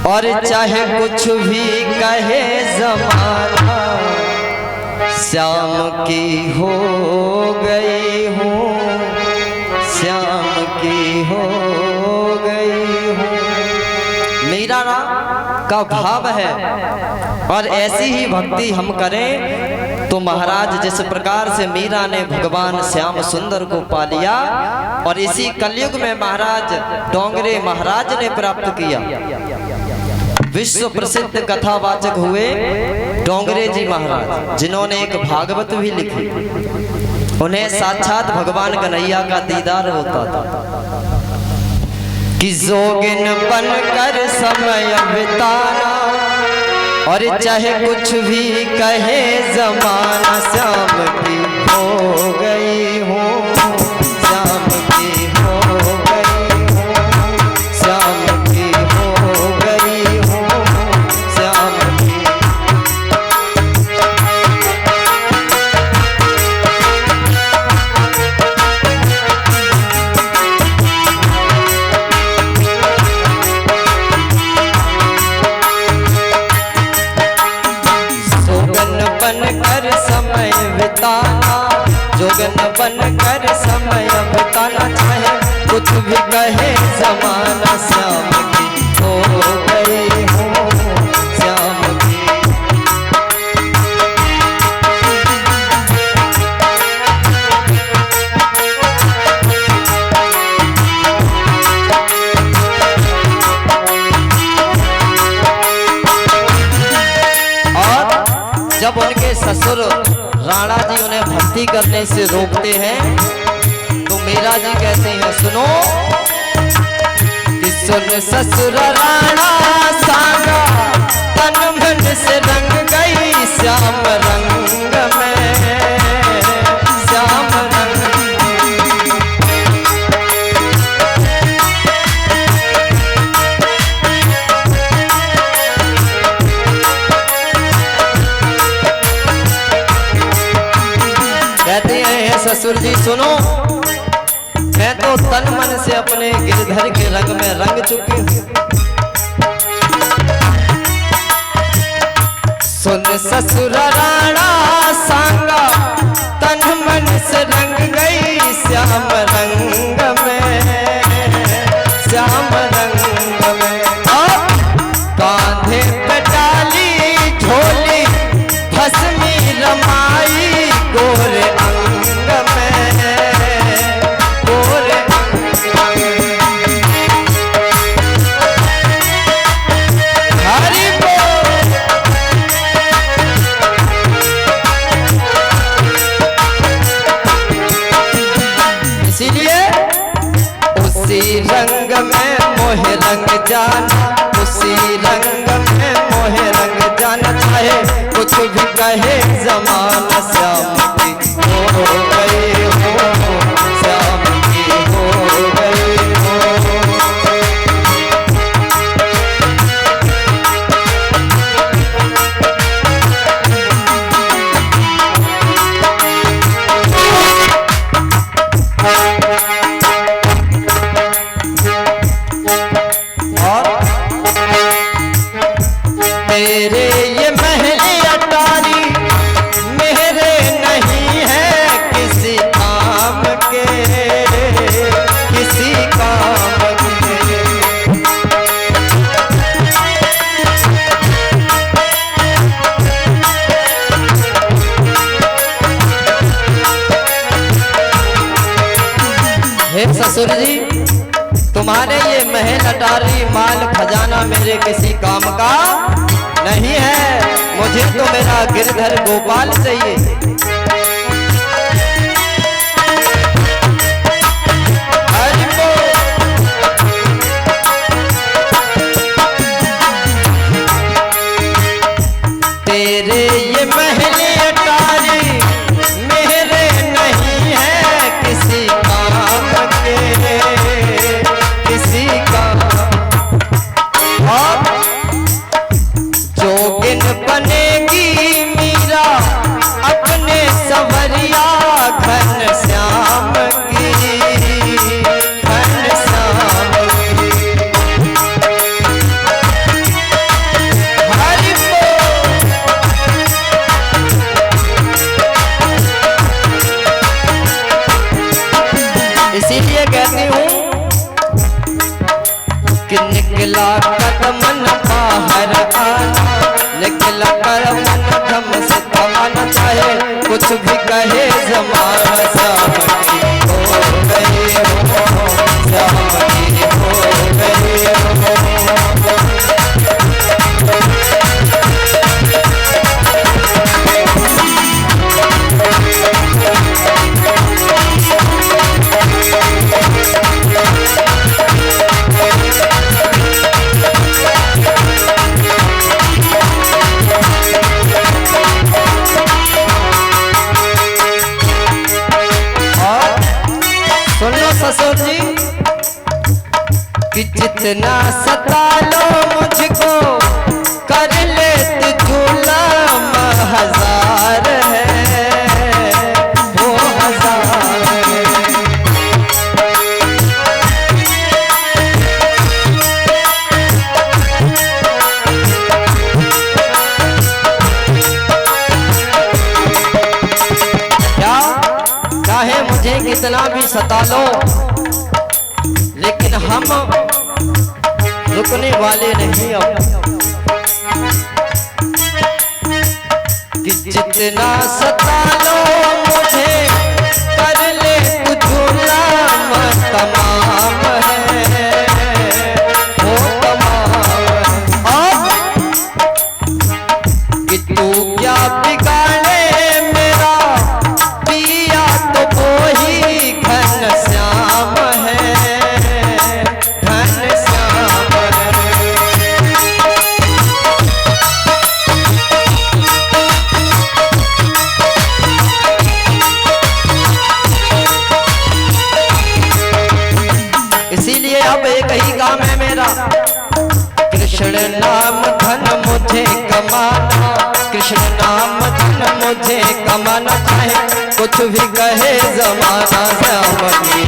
और चाहे कुछ भी कहे जमाना, श्याम की हो गई हूँ, श्याम की हो गई हूँ। मीरा का भाव है। और ऐसी ही भक्ति हम करें तो महाराज जिस प्रकार से मीरा ने भगवान श्याम सुंदर को पा लिया, और इसी कलयुग में महाराज डोंगरे महाराज ने प्राप्त किया। विश्व प्रसिद्ध कथावाचक हुए डोंगरे जी महाराज, जिन्होंने एक भागवत भी लिखी। उन्हें साक्षात भगवान कन्हैया का दीदार होता था कि जोगिन बनकर समय बिताना, और चाहे कुछ भी कहे जमाना, श्याम की हो गई हूँ, श्याम की हो गई हूँ, श्याम की हो गई हूँ, श्याम की। बनकर समय बिताना, जोगन बनकर समय बिताना, चाहे कुछ भी कहे जमाना, श्याम की हो गई हूँ, श्याम की। जब उनके ससुर राणा जी उन्हें भक्ति करने से रोकते हैं तो मीरा जी कहते हैं, सुनो कि सुन ससुर राणा सांगा, तन मन से रंग गई श्याम रंग में, श्याम रंग। कहते हैं ससुर जी सुनो, मैं तो तन मन से अपने गिरधर के रंग में रंग चुकी हूँ। सुन ससुर राणा सांगा, तन मन से रंग गई श्याम रंग में, श्याम रंग में। कांधे पे डाली झोली, भस्मी रमाई गोरे अंग में, गोरे अंग में। हरि बोल। इसीलिए उसी रंग में मोहे रंग जाना, उसी रंग में मोहे रंग जाना, चाहे कुछ भी कहे जमाना, श्याम की हो गई हो, श्याम की हो गई हो। मेरे ये महल अटारी मेरे नहीं है किसी काम के, किसी काम के। हे ससुर जी, तुम्हारे ये महल अटारी माल खजाना मेरे किसी काम का नहीं है, मुझे तो मेरा गिरधर गोपाल चाहिए। हरि बोल। तेरे ये महल अटारी मेरे नहीं है किसी काम के, किसी काम। जोगिन बनेगी मीरा अपने कि निकला कदम न बाहर आना, निकला कदम धम से थमाना, चाहे कुछ भी कहे जमाना। श्याम की हो गई हो, श्याम की हो गई हो। ससुर जी कि जितना सता लो मुझको कर ले जुल्म हजार है वो हजार है। क्या चाहे मुझे कितना भी सता लो, लेकिन हम रुकने वाले नहीं। अब कि जितना सता लो मुझे कर ले तू जुल्म तमाम है वो तमाम है। कि तू क्या बिगाड़े मेरा पिया तो वो ही घनश्याम है, घनश्याम है। इसीलिए अब एक ही काम है मेरा, कृष्ण नाम धन मुझे कमाना, कृष्ण नाम धन मुझे कमाना, चाहे कुछ भी कहे जमाना। श्याम की